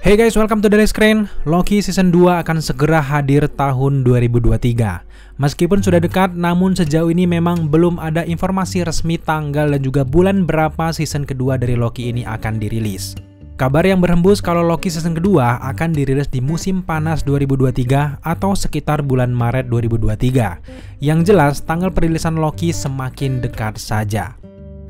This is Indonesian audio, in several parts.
Hey guys, welcome to Daily Screen. Loki Season 2 akan segera hadir tahun 2023. Meskipun sudah dekat, namun sejauh ini memang belum ada informasi resmi tanggal dan juga bulan berapa season kedua dari Loki ini akan dirilis. Kabar yang berhembus kalau Loki season kedua akan dirilis di musim panas 2023 atau sekitar bulan Maret 2023. Yang jelas, tanggal perilisan Loki semakin dekat saja.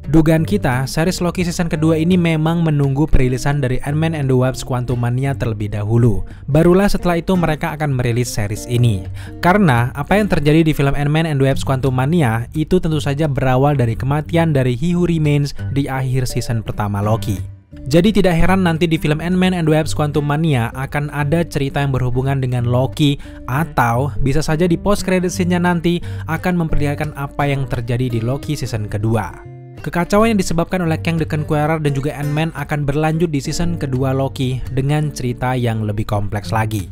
Dugaan kita, series Loki season kedua ini memang menunggu perilisan dari Ant-Man and the Wasp: Quantumania terlebih dahulu. Barulah setelah itu mereka akan merilis series ini. Karena apa yang terjadi di film Ant-Man and the Wasp: Quantumania itu tentu saja berawal dari kematian dari He Who Remains di akhir season pertama Loki. Jadi tidak heran nanti di film Ant-Man and the Wasp: Quantumania akan ada cerita yang berhubungan dengan Loki, atau bisa saja di post credit scene-nya nanti akan memperlihatkan apa yang terjadi di Loki season kedua. Kekacauan yang disebabkan oleh Kang the Conqueror dan juga Ant-Man akan berlanjut di season kedua Loki dengan cerita yang lebih kompleks lagi.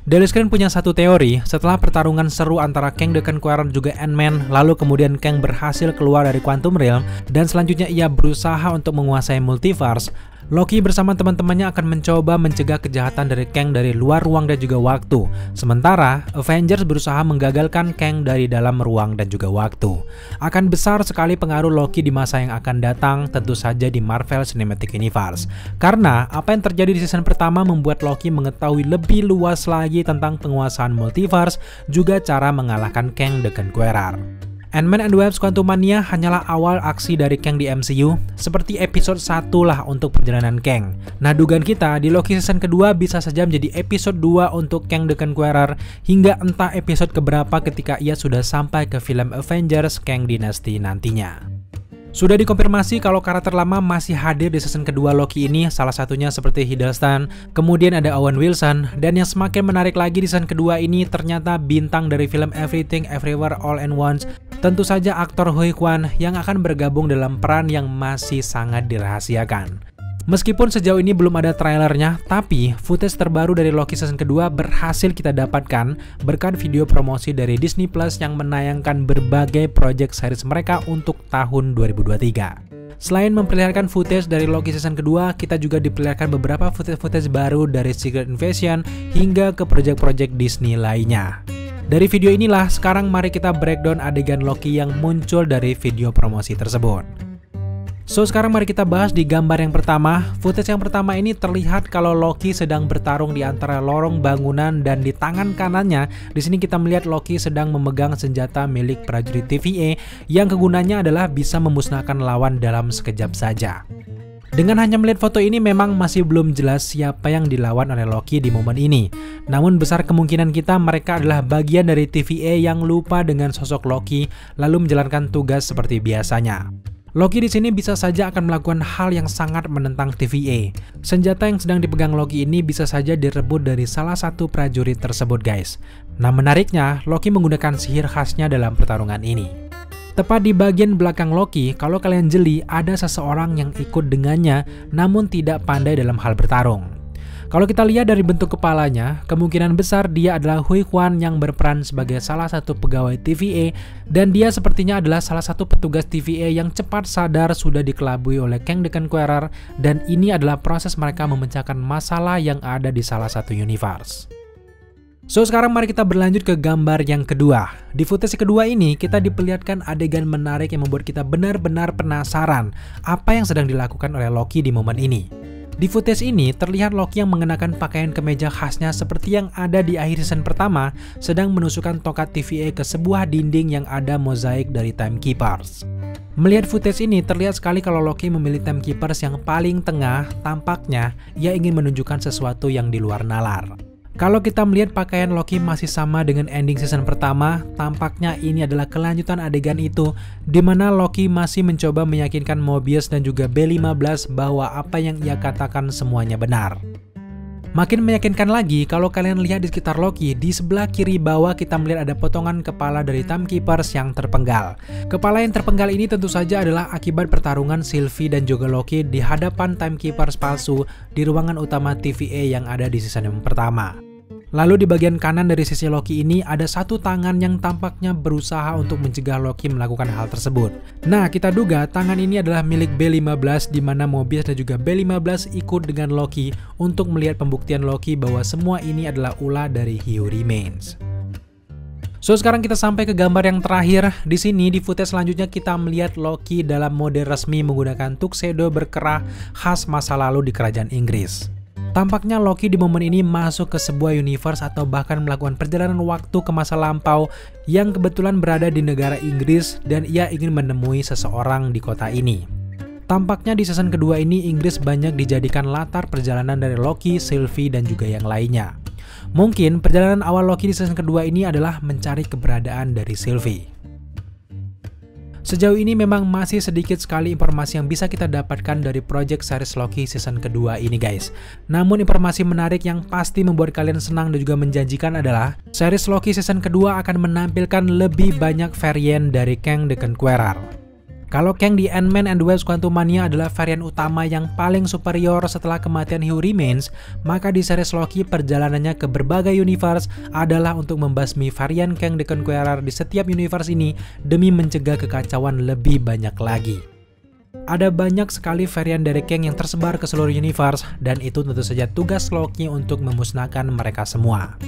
Daily Screen punya satu teori, setelah pertarungan seru antara Kang the Conqueror dan juga Ant-Man, lalu kemudian Kang berhasil keluar dari Quantum Realm dan selanjutnya ia berusaha untuk menguasai multiverse, Loki bersama teman-temannya akan mencoba mencegah kejahatan dari Kang dari luar ruang dan juga waktu. Sementara Avengers berusaha menggagalkan Kang dari dalam ruang dan juga waktu. Akan besar sekali pengaruh Loki di masa yang akan datang, tentu saja di Marvel Cinematic Universe. Karena apa yang terjadi di season pertama membuat Loki mengetahui lebih luas lagi tentang penguasaan multiverse, juga cara mengalahkan Kang the Conqueror. Ant-Man and the Wasp: Quantumania hanyalah awal aksi dari Kang di MCU, seperti episode 1 lah untuk perjalanan Kang. Nah, dugaan kita di Loki season kedua bisa saja menjadi episode 2 untuk Kang the Conqueror, hingga entah episode keberapa ketika ia sudah sampai ke film Avengers Kang Dynasty nantinya. Sudah dikonfirmasi kalau karakter lama masih hadir di season kedua Loki ini, salah satunya seperti Hiddleston, kemudian ada Owen Wilson, dan yang semakin menarik lagi di season kedua ini ternyata bintang dari film Everything Everywhere All at Once, tentu saja aktor Hui Kwan yang akan bergabung dalam peran yang masih sangat dirahasiakan. Meskipun sejauh ini belum ada trailernya, tapi footage terbaru dari Loki season kedua berhasil kita dapatkan berkat video promosi dari Disney Plus yang menayangkan berbagai project series mereka untuk tahun 2023. Selain memperlihatkan footage dari Loki season kedua, kita juga diperlihatkan beberapa footage baru dari Secret Invasion hingga ke project-project Disney lainnya. Dari video inilah, sekarang mari kita breakdown adegan Loki yang muncul dari video promosi tersebut. So, sekarang mari kita bahas di gambar yang pertama. Footage yang pertama ini terlihat kalau Loki sedang bertarung di antara lorong bangunan dan di tangan kanannya, di sini kita melihat Loki sedang memegang senjata milik prajurit TVA yang kegunaannya adalah bisa memusnahkan lawan dalam sekejap saja. Dengan hanya melihat foto ini memang masih belum jelas siapa yang dilawan oleh Loki di momen ini. Namun besar kemungkinan kita mereka adalah bagian dari TVA yang lupa dengan sosok Loki lalu menjalankan tugas seperti biasanya. Loki di sini bisa saja akan melakukan hal yang sangat menentang TVA. Senjata yang sedang dipegang Loki ini bisa saja direbut dari salah satu prajurit tersebut, guys. Nah, menariknya, Loki menggunakan sihir khasnya dalam pertarungan ini. Tepat di bagian belakang Loki, kalau kalian jeli, ada seseorang yang ikut dengannya namun tidak pandai dalam hal bertarung. Kalau kita lihat dari bentuk kepalanya, kemungkinan besar dia adalah Hui Kwan yang berperan sebagai salah satu pegawai TVA, dan dia sepertinya adalah salah satu petugas TVA yang cepat sadar sudah dikelabui oleh Kang the Conqueror, dan ini adalah proses mereka memecahkan masalah yang ada di salah satu universe. So, sekarang mari kita berlanjut ke gambar yang kedua. Di footage kedua ini, kita diperlihatkan adegan menarik yang membuat kita benar-benar penasaran apa yang sedang dilakukan oleh Loki di momen ini. Di footage ini, terlihat Loki yang mengenakan pakaian kemeja khasnya seperti yang ada di akhir season pertama, sedang menusukkan tongkat TVA ke sebuah dinding yang ada mozaik dari Timekeepers. Melihat footage ini, terlihat sekali kalau Loki memilih Timekeepers yang paling tengah, tampaknya ia ingin menunjukkan sesuatu yang di luar nalar. Kalau kita melihat pakaian Loki masih sama dengan ending season pertama, tampaknya ini adalah kelanjutan adegan itu, di mana Loki masih mencoba meyakinkan Mobius dan juga B15 bahwa apa yang ia katakan semuanya benar. Makin meyakinkan lagi kalau kalian lihat di sekitar Loki, di sebelah kiri bawah kita melihat ada potongan kepala dari Timekeepers yang terpenggal. Kepala yang terpenggal ini tentu saja adalah akibat pertarungan Sylvie dan juga Loki di hadapan Timekeepers palsu di ruangan utama TVA yang ada di season yang pertama. Lalu di bagian kanan dari sisi Loki ini ada satu tangan yang tampaknya berusaha untuk mencegah Loki melakukan hal tersebut. Nah, kita duga tangan ini adalah milik B15 di mana Mobius dan juga B15 ikut dengan Loki untuk melihat pembuktian Loki bahwa semua ini adalah ulah dari He Who Remains. So, sekarang kita sampai ke gambar yang terakhir. Di sini di footage selanjutnya kita melihat Loki dalam mode resmi menggunakan tuxedo berkerah khas masa lalu di kerajaan Inggris. Tampaknya Loki di momen ini masuk ke sebuah universe atau bahkan melakukan perjalanan waktu ke masa lampau yang kebetulan berada di negara Inggris dan ia ingin menemui seseorang di kota ini. Tampaknya di season kedua ini Inggris banyak dijadikan latar perjalanan dari Loki, Sylvie, dan juga yang lainnya. Mungkin perjalanan awal Loki di season kedua ini adalah mencari keberadaan dari Sylvie. Sejauh ini memang masih sedikit sekali informasi yang bisa kita dapatkan dari project series Loki season kedua ini guys. Namun informasi menarik yang pasti membuat kalian senang dan juga menjanjikan adalah series Loki season kedua akan menampilkan lebih banyak varian dari Kang the Conqueror. Kalau Kang di Ant-Man and the Wasp: Quantumania adalah varian utama yang paling superior setelah kematian He Who Remains, maka di series Loki perjalanannya ke berbagai universe adalah untuk membasmi varian Kang the Conqueror di setiap universe ini demi mencegah kekacauan lebih banyak lagi. Ada banyak sekali varian dari Kang yang tersebar ke seluruh universe dan itu tentu saja tugas Loki untuk memusnahkan mereka semua.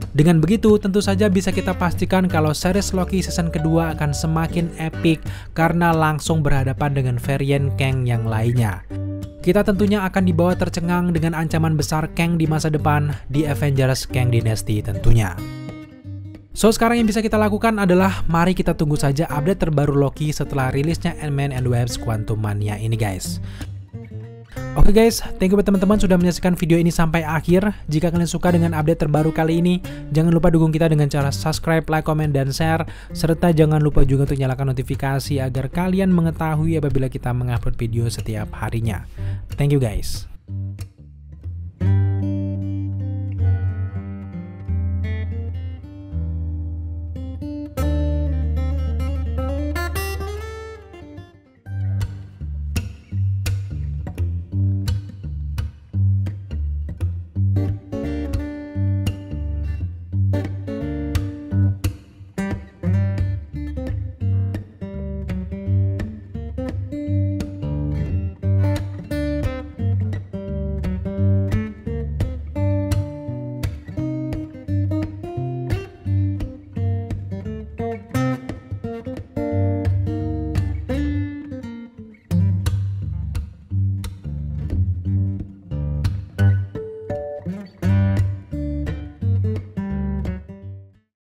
Dengan begitu, tentu saja bisa kita pastikan kalau series Loki season kedua akan semakin epic karena langsung berhadapan dengan varian Kang yang lainnya. Kita tentunya akan dibawa tercengang dengan ancaman besar Kang di masa depan di Avengers Kang Dynasty tentunya. So, sekarang yang bisa kita lakukan adalah mari kita tunggu saja update terbaru Loki setelah rilisnya Ant-Man and the Wasp: Quantumania ini guys. Oke guys, thank you buat teman-teman sudah menyaksikan video ini sampai akhir. Jika kalian suka dengan update terbaru kali ini, jangan lupa dukung kita dengan cara subscribe, like, komen, dan share. Serta jangan lupa juga untuk nyalakan notifikasi agar kalian mengetahui apabila kita mengupload video setiap harinya. Thank you guys.